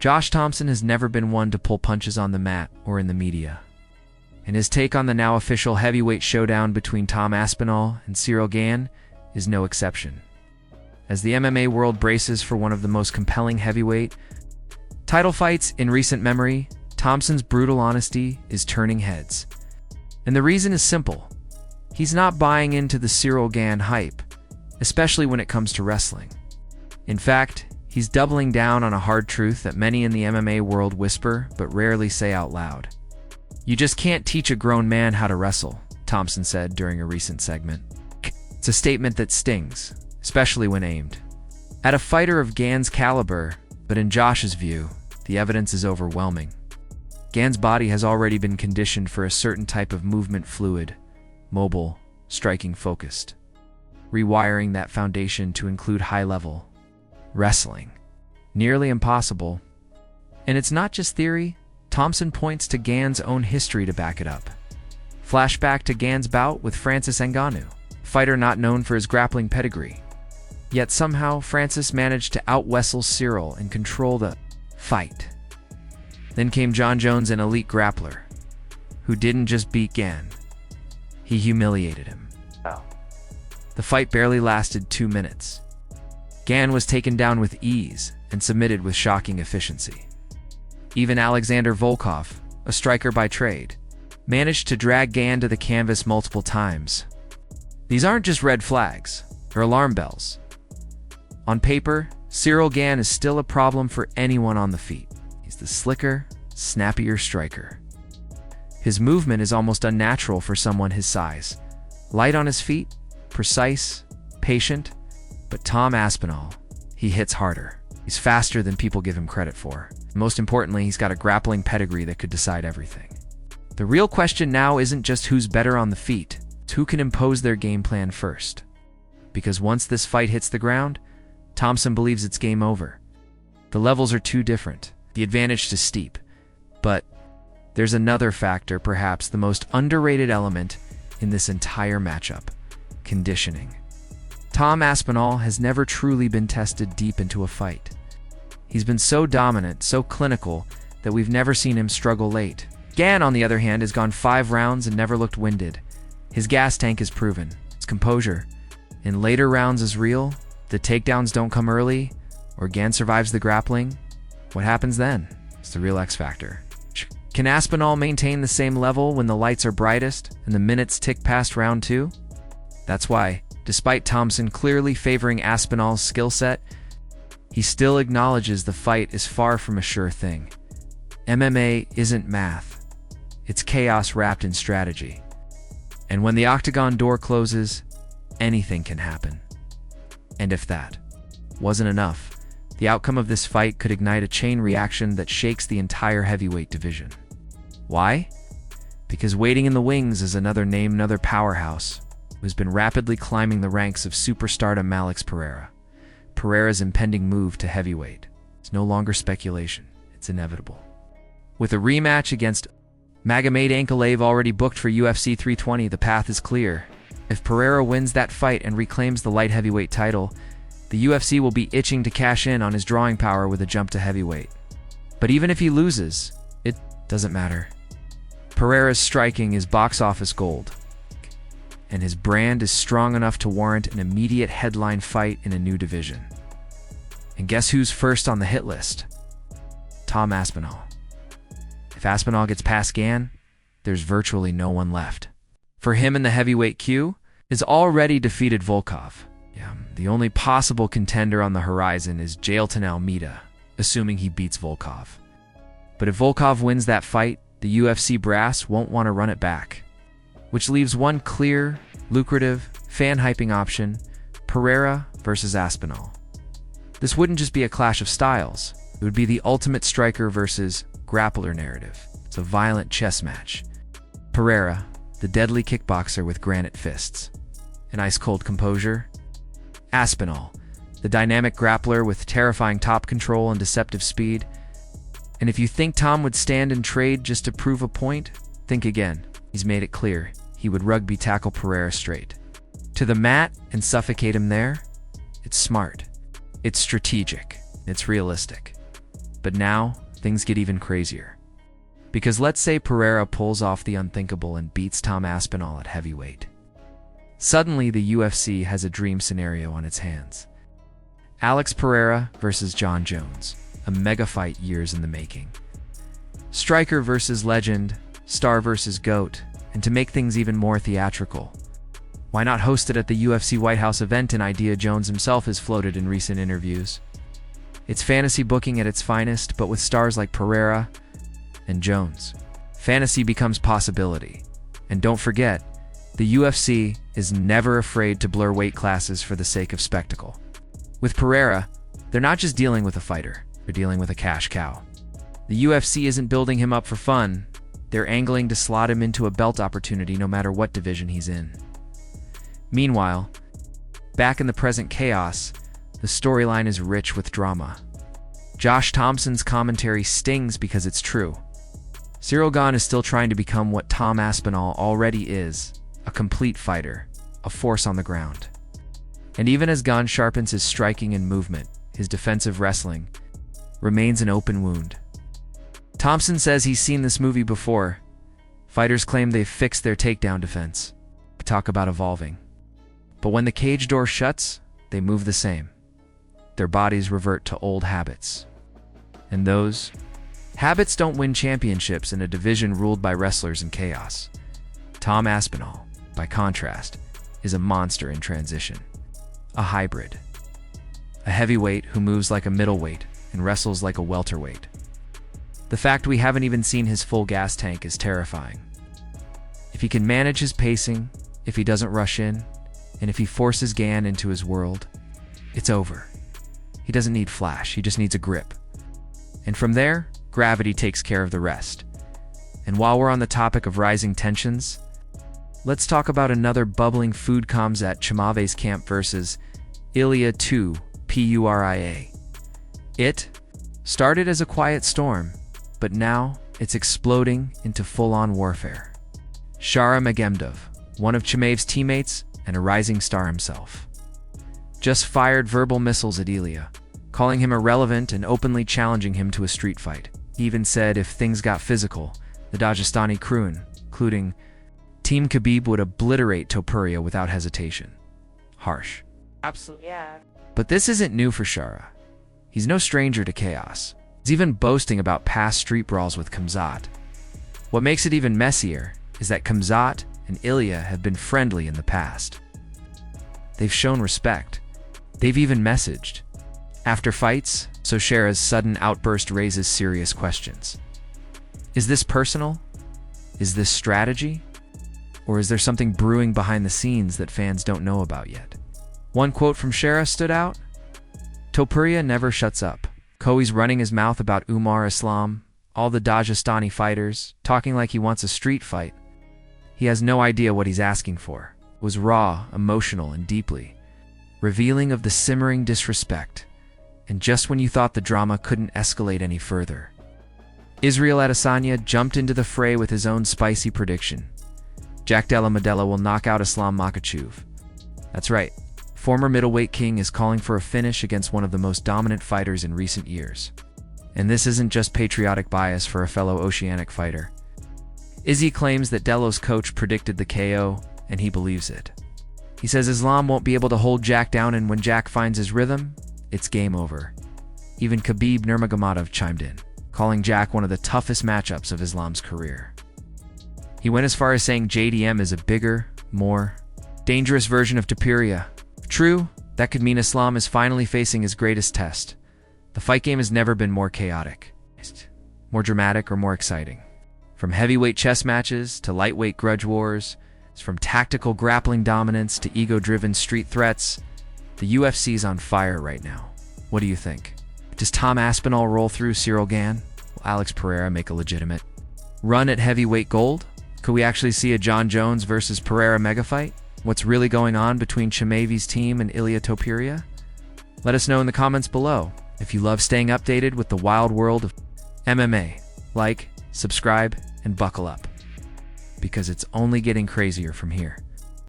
Josh Thomson has never been one to pull punches on the mat or in the media. And his take on the now official heavyweight showdown between Tom Aspinall and Ciryl Gane is no exception. As the MMA world braces for one of the most compelling heavyweight title fights in recent memory, Thomson's brutal honesty is turning heads. And the reason is simple. He's not buying into the Ciryl Gane hype, especially when it comes to wrestling. In fact, he's doubling down on a hard truth that many in the MMA world whisper but rarely say out loud. "You just can't teach a grown man how to wrestle," Thomson said during a recent segment. It's a statement that stings, especially when aimed at a fighter of Gane's caliber, but in Josh's view, the evidence is overwhelming. Gane's body has already been conditioned for a certain type of movement, fluid, mobile, striking-focused. Rewiring that foundation to include high-level wrestling. Nearly impossible. And it's not just theory. Thomson points to Gane's own history to back it up. Flashback to Gane's bout with Francis Ngannou, a fighter not known for his grappling pedigree. Yet somehow, Francis managed to out-wrestle Ciryl and control the fight. Then came John Jones, an elite grappler, who didn't just beat Gane, he humiliated him. The fight barely lasted 2 minutes. Gane was taken down with ease and submitted with shocking efficiency. Even Alexander Volkov, a striker by trade, managed to drag Gane to the canvas multiple times. These aren't just red flags, they're alarm bells. On paper, Ciryl Gane is still a problem for anyone on the feet. He's the slicker, snappier striker. His movement is almost unnatural for someone his size. Light on his feet, precise, patient, but Tom Aspinall, he hits harder. He's faster than people give him credit for. Most importantly, he's got a grappling pedigree that could decide everything. The real question now isn't just who's better on the feet, it's who can impose their game plan first. Because once this fight hits the ground, Thomson believes it's game over. The levels are too different, the advantage too steep. But there's another factor, perhaps the most underrated element in this entire matchup: conditioning. Tom Aspinall has never truly been tested deep into a fight. He's been so dominant, so clinical, that we've never seen him struggle late. Gane, on the other hand, has gone 5 rounds and never looked winded. His gas tank is proven. His composure in later rounds is real. The takedowns don't come early, or Gane survives the grappling. What happens then? It's the real X factor. Can Aspinall maintain the same level when the lights are brightest and the minutes tick past round 2? That's why, despite Thomson clearly favoring Aspinall's skill set, he still acknowledges the fight is far from a sure thing. MMA isn't math. It's chaos wrapped in strategy. And when the octagon door closes, anything can happen. And if that wasn't enough, the outcome of this fight could ignite a chain reaction that shakes the entire heavyweight division. Why? Because waiting in the wings is another name, another powerhouse, who's been rapidly climbing the ranks of superstardom: Alex Pereira. Pereira's impending move to heavyweight is no longer speculation, it's inevitable. With a rematch against Magomed Ankalaev already booked for UFC 320, the path is clear. If Pereira wins that fight and reclaims the light heavyweight title, the UFC will be itching to cash in on his drawing power with a jump to heavyweight. But even if he loses, it doesn't matter. Pereira's striking is box office gold, and his brand is strong enough to warrant an immediate headline fight in a new division. And guess who's first on the hit list? Tom Aspinall. If Aspinall gets past Gane, there's virtually no one left. For him in the heavyweight queue is already defeated Volkov. The only possible contender on the horizon is Jailton Almeida, assuming he beats Volkov. But if Volkov wins that fight, the UFC brass won't want to run it back. Which leaves one clear, lucrative, fan-hyping option: Pereira versus Aspinall. This wouldn't just be a clash of styles. It would be the ultimate striker versus grappler narrative. It's a violent chess match. Pereira, the deadly kickboxer with granite fists and ice-cold composure. Aspinall, the dynamic grappler with terrifying top control and deceptive speed. And if you think Tom would stand and trade just to prove a point, think again. He's made it clear he would rugby tackle Pereira straight to the mat and suffocate him there. It's smart. It's strategic. It's realistic. But now, things get even crazier. Because let's say Pereira pulls off the unthinkable and beats Tom Aspinall at heavyweight. Suddenly, the UFC has a dream scenario on its hands. Alex Pereira versus Jon Jones, a mega fight years in the making. Striker versus legend, star versus GOAT, and to make things even more theatrical, why not host it at the UFC White House event, an idea Jones himself has floated in recent interviews? It's fantasy booking at its finest, but with stars like Pereira and Jones. Fantasy becomes possibility. And don't forget, the UFC is never afraid to blur weight classes for the sake of spectacle. With Pereira, they're not just dealing with a fighter, they're dealing with a cash cow. The UFC isn't building him up for fun, they're angling to slot him into a belt opportunity no matter what division he's in. Meanwhile, back in the present chaos, the storyline is rich with drama. Josh Thomson's commentary stings because it's true. Ciryl Gane is still trying to become what Tom Aspinall already is, a complete fighter, a force on the ground. And even as Gane sharpens his striking and movement, his defensive wrestling remains an open wound. Thomson says he's seen this movie before. Fighters claim they've fixed their takedown defense. Talk about evolving. But when the cage door shuts, they move the same. Their bodies revert to old habits. And those habits don't win championships in a division ruled by wrestlers in chaos. Tom Aspinall, by contrast, is a monster in transition. A hybrid. A heavyweight who moves like a middleweight and wrestles like a welterweight. The fact we haven't even seen his full gas tank is terrifying. If he can manage his pacing, if he doesn't rush in, and if he forces Gane into his world, it's over. He doesn't need flash, he just needs a grip. And from there, gravity takes care of the rest. And while we're on the topic of rising tensions, let's talk about another bubbling food. Khamzat Chimaev's camp versus Ilia Topuria. It started as a quiet storm, but now it's exploding into full-on warfare. Ciryl Gane, one of Chimaev's teammates and a rising star himself, just fired verbal missiles at Ilia, calling him irrelevant and openly challenging him to a street fight. He even said if things got physical, the Dagestani crew, including Team Khabib, would obliterate Topuria without hesitation. Harsh. Absolutely, yeah. But this isn't new for Ciryl. He's no stranger to chaos. He's even boasting about past street brawls with Khamzat. What makes it even messier is that Khamzat and Ilia have been friendly in the past. They've shown respect. They've even messaged. After fights, so Ciryl's sudden outburst raises serious questions. Is this personal? Is this strategy? Or is there something brewing behind the scenes that fans don't know about yet? One quote from Ciryl stood out. Topuria never shuts up. Koi's running his mouth about Umar Islam, all the Dagestani fighters, talking like he wants a street fight. He has no idea what he's asking for. It was raw, emotional, and deeply revealing of the simmering disrespect. And just when you thought the drama couldn't escalate any further, Israel Adesanya jumped into the fray with his own spicy prediction. Jack Della Maddalena will knock out Islam Makhachev. That's right. Former middleweight king is calling for a finish against one of the most dominant fighters in recent years. And this isn't just patriotic bias for a fellow Oceanic fighter. Izzy claims that Della's coach predicted the KO, and he believes it. He says Islam won't be able to hold Jack down, and when Jack finds his rhythm, it's game over. Even Khabib Nurmagomedov chimed in, calling Jack one of the toughest matchups of Islam's career. He went as far as saying JDM is a bigger, more dangerous version of Topuria. True, that could mean Islam is finally facing his greatest test. The fight game has never been more chaotic, more dramatic, or more exciting. From heavyweight chess matches to lightweight grudge wars, from tactical grappling dominance to ego-driven street threats, the UFC's on fire right now. What do you think? Does Tom Aspinall roll through Ciryl Gane? Will Alex Pereira make a legitimate run at heavyweight gold? Could we actually see a Jon Jones versus Pereira mega fight? What's really going on between Chimaev's team and Ilia Topuria? Let us know in the comments below. If you love staying updated with the wild world of MMA, like, subscribe, and buckle up, because it's only getting crazier from here.